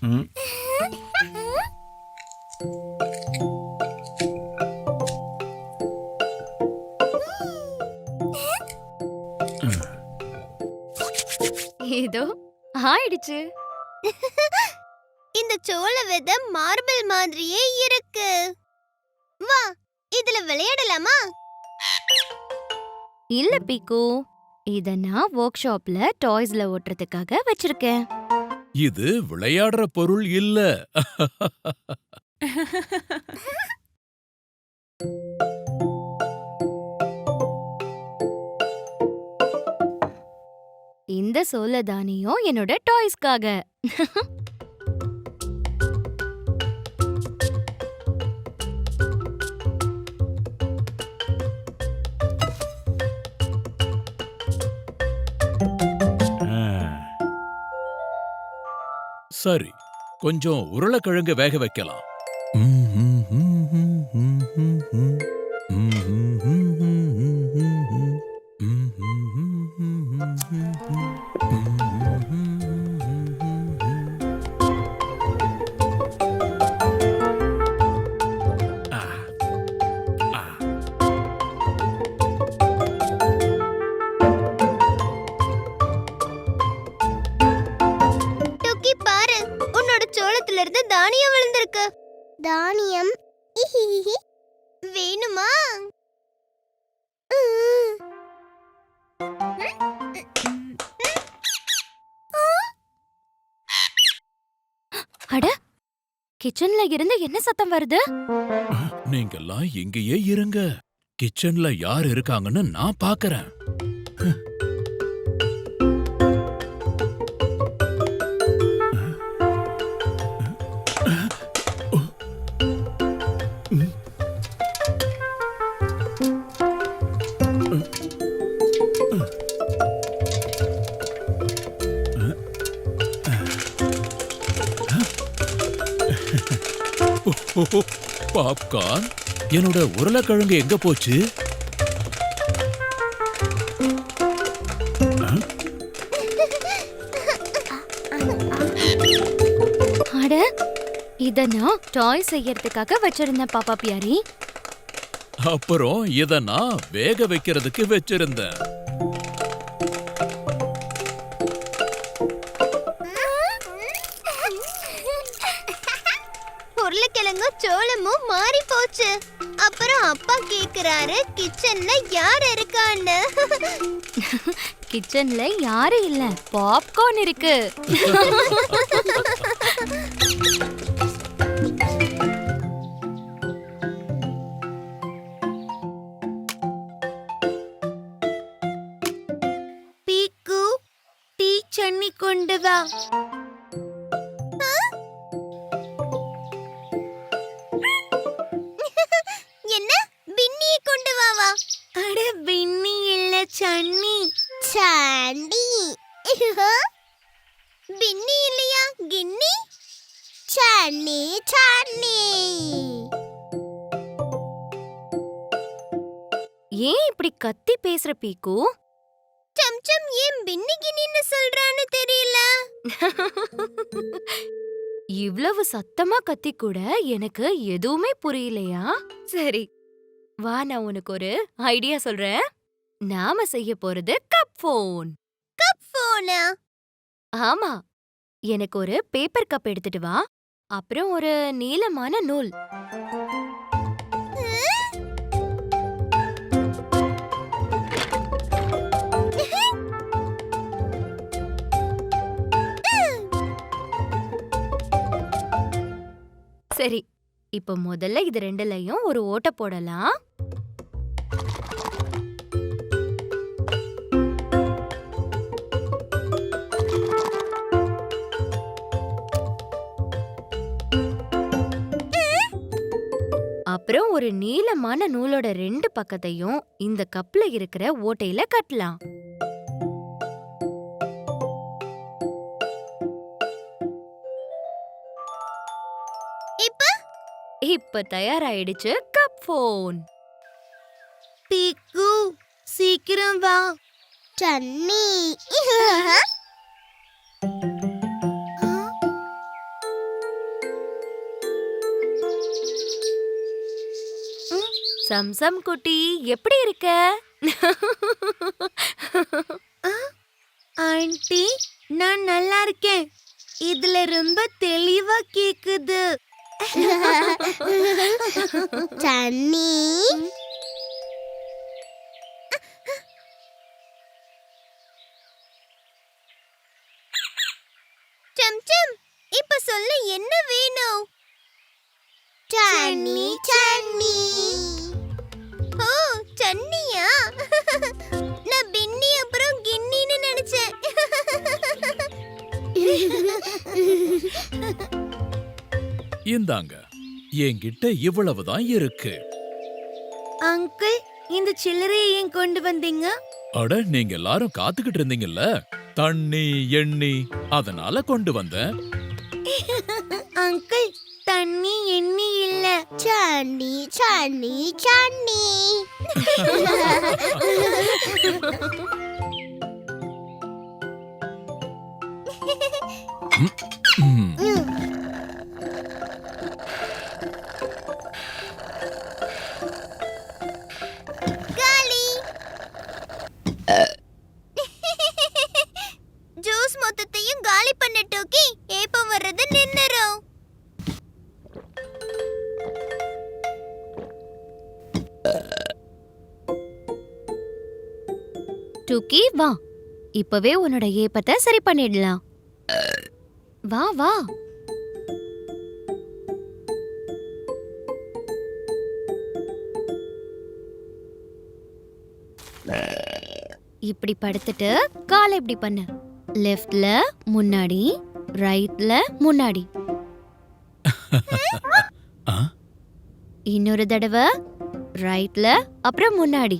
ம். ஏதோ ஆயிடுச்சு. இந்த சோள விதை மார்பிள் மாதிரியே இருக்கு. வா, இதுல விளையாடலாமா? இல்ல பீக்கு, இத நான் ஒர்க் ஷாப்ல டாய்ஸ்ல ஓட்டுறதுக்காக வச்சிருக்கேன். இது விளையாடுற பொருள் இல்ல. இந்த சோள தானியம் என்னோட டாய்ஸ்க்காக. சரி, கொஞ்சம் உருளைக்கிழங்கு வேக வைக்கலாம். டுக்கி பாரு, உன்னோட சோளத்துல இருந்து தானியம் விழுந்திருக்கு. தானியம் வேணுமா? அட, கிச்சன்ல இருந்து என்ன சத்தம் வருது? நீங்கெல்லாம் இங்கேயே இருங்க. கிச்சன்ல யார் இருக்காங்கன்னு நான் பாக்கறேன். பாப்கார்ன், என்னோட உருளைக்கிழங்கு எங்க போச்சு? அட, இத நான் டாய் செய்யறதுக்காக வச்சிருந்தேன் பாப்பா பியாரி. அப்புறம் இத நான் வேக வைக்கிறதுக்கு வச்சிருந்தேன். உருளைக்கிழங்கும் சோளமும் மாறி போச்சு. அப்புறம் அப்பா கேக்குறாரு கிச்சன்ல யார் இருக்கான்னு. கிச்சன்ல யாரும் இல்ல, பாப்கார்ன் இருக்கு. பீக்கு, டீ சன்னி கொண்டு வா. என்ன, பின்னியை கொண்டு வா. அட, பின்னி இல்ல, சன்னி. சன்னி. பின்னி இல்லையா, கின்னி? சன்னி, சன்னி. ஏன் இப்படி கத்தி பேசுற பீக்கு? சம்சம் ஏன் பின்னி கின்னின்னு சொல்றான்னு தெரியல. இவ்வளவு சத்தமா கத்தி கூட எனக்கு எதுவுமே புரியலையா? சரி, வா, நான் உனக்கு ஒரு ஐடியா சொல்றேன். நாம செய்ய போறது கப் ஃபோன். கப் போனா? ஆமா, எனக்கு ஒரு பேப்பர் கப் எடுத்துட்டு வா, அப்புறம் ஒரு நீளமான நூல். சரி, இப்போ முதல்ல இது ரெண்டுலயும் ஒரு ஓட்டை போடலாம். அப்புறம் ஒரு நீளமான நூலோட ரெண்டு பக்கத்தையும் இந்த கப்ல இருக்கிற ஓட்டையில கட்டலாம். இப்ப தயாராயிடுச்சு கப் ஃபோன். பீக்கு, சீக்கிரம் வா. சன்னி. சம்சம் குட்டி எப்படி இருக்க? ஆண்டி, நான் நல்லா இருக்கேன். இதுல ரொம்ப தெளிவா கேக்குது. சன்னி, சம்சம், இப்ப சொல்லு, என்ன வேணும்? சன்னி, சன்னி. ஓ, சன்னியா? நான் பின்னி அப்புறம் கின்னின்னு நினைச்சேன். இந்தாங்க, என்கிட்ட இவ்வளவுதான் இருக்கு. அங்கிள், இந்த சில்லறையை ஏன் கொண்டு வந்தீங்க? அட, நீங்க எல்லாரும் காத்துக்கிட்டு இருந்தீங்கல்ல, தண்ணி எண்ணி, அதனால கொண்டு வந்தேன். அங்கிள், தண்ணி எண்ணி இல்ல. சன்னி, சன்னி, சன்னி. ம், காலி. ஜூஸ் மொத்தத்தையும் காலி பண்ண டோக்கி, ஏப்பம் வர்றது நின்னுரும். டூக்கி வா, இப்பவே உன்னோட ஏப்பத்தை சரி பண்ணிடலாம். வா வா. இப்படி படுத்துட்டு காலை இப்படி பண்ணு. லெஃப்ட்ல முன்னாடி, ரைட்ல முன்னாடி. ஆ? இன்னொரு தடவை ரைட்ல அப்புறம் முன்னாடி,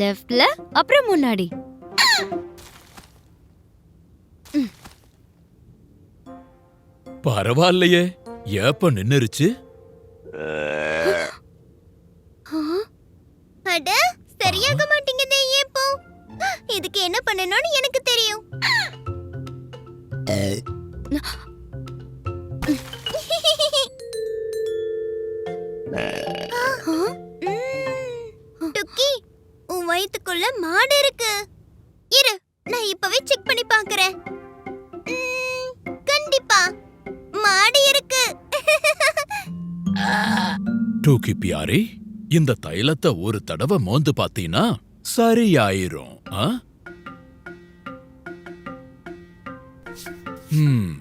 லெஃப்ட்ல அப்புறம் முன்னாடி. பரவாயில்லையே, ஏப்ப நின்னுருச்சு. அட, சரியாக மாட்டேங்குதே ஏப்போ. இதுக்கு என்ன பண்ணணும்னு எனக்கு தெரியும். டுக்கி, உன் வயித்துக்குள்ள மாடு இருக்கு. இரு, நான் இப்பவே செக் பண்ணி பார்க்கறேன். கண்டிப்பா மாடு இருக்கு. டூக்கி பியாரி, இந்த தைலத்தை ஒரு தடவை மோந்து பாத்தீனா சரியாயிரும். ஆ? ம்.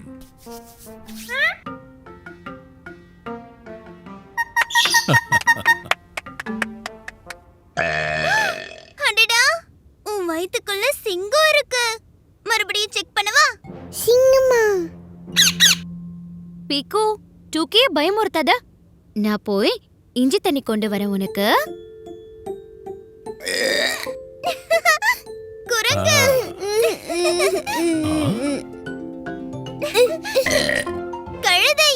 அடடா, உன் வயித்துக்குள்ள சிங்கம் இருக்கு. மறுபடியும் செக் பண்ணவா? சிங்கமா? பீக்கு, டூக்கி பயமுறுத்தாத. நான் போய் இஞ்சி தண்ணி கொண்டு வரேன் உனக்கு. குரங்கு. கழுதை.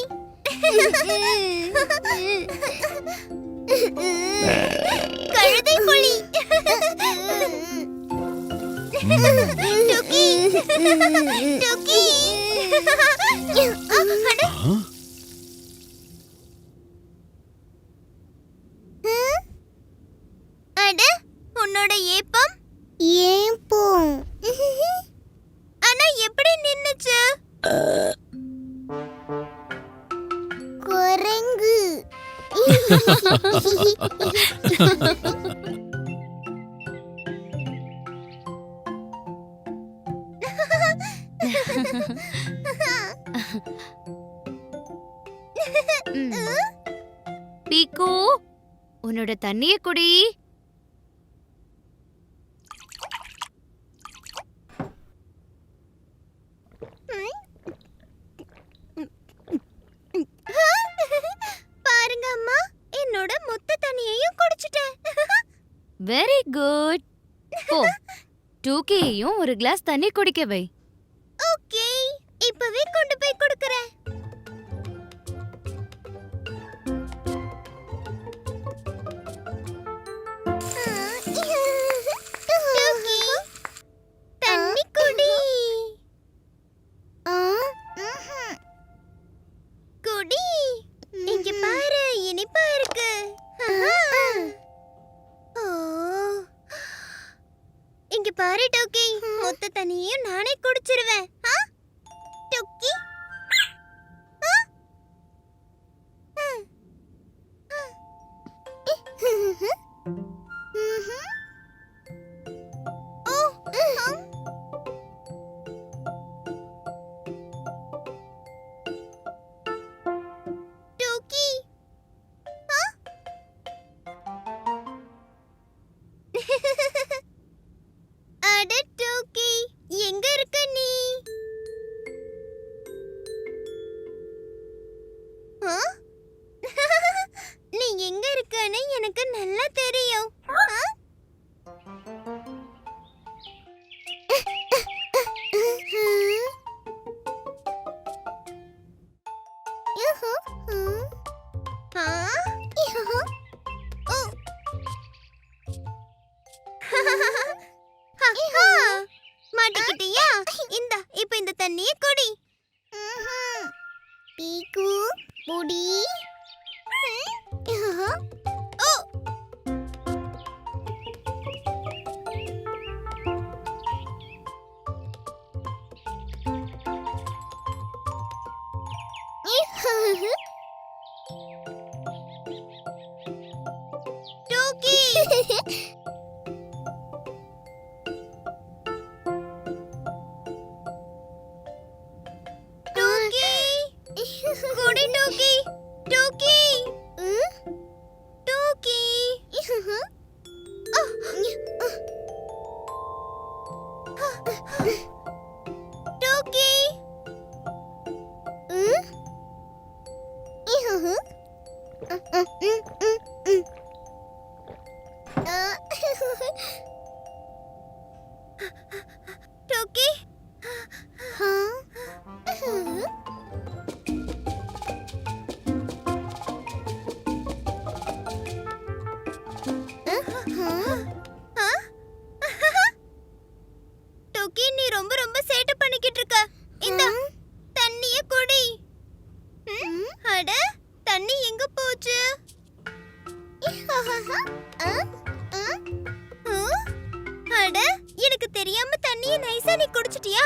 கழுதை புலி. டுக்கி, டுக்கி. அட, ஆ? அட, உன்னோட ஏப்பம் ஏப்பம். ஆனா எப்படி நின்னுச்சு? குரங்கு. பீக்கு, உன்னோட தண்ணிய குடி. பாருங்க அம்மா, என்னோட மொத்த தண்ணியையும் குடிச்சிட்டேன். Very good. போ, டூக்கியையும் ஒரு கிளாஸ் தண்ணி குடிக்க வை. ஓகே, இப்பவே கொண்டு போய் கொடுக்கறேன். டூக்கி, தண்ணி குடி. குடி. இங்க பாரு, இனிப்பா இருக்கு. இருக்காங்கன்னு எனக்கு நல்லா தெரியும். மாட்டிக்கிட்டியா? இந்த இப்ப இந்த தண்ணிய குடி. பீக்கு புடி. ஓ டோக்கி. டோக்கி குடி டோக்கி. டோக்கி டோக்கி. டோக்கி. டோக்கி. டோக்கி நீ ரொம்ப ரொம்ப சேட்டை பண்ணிக்கிட்டு இருக்க. இந்த தண்ணிய குடி. அட தண்ணி எங்க போச்சு? அட எனக்கு தெரியாம தண்ணிய நைஸா நீ குடிச்சிட்டியா?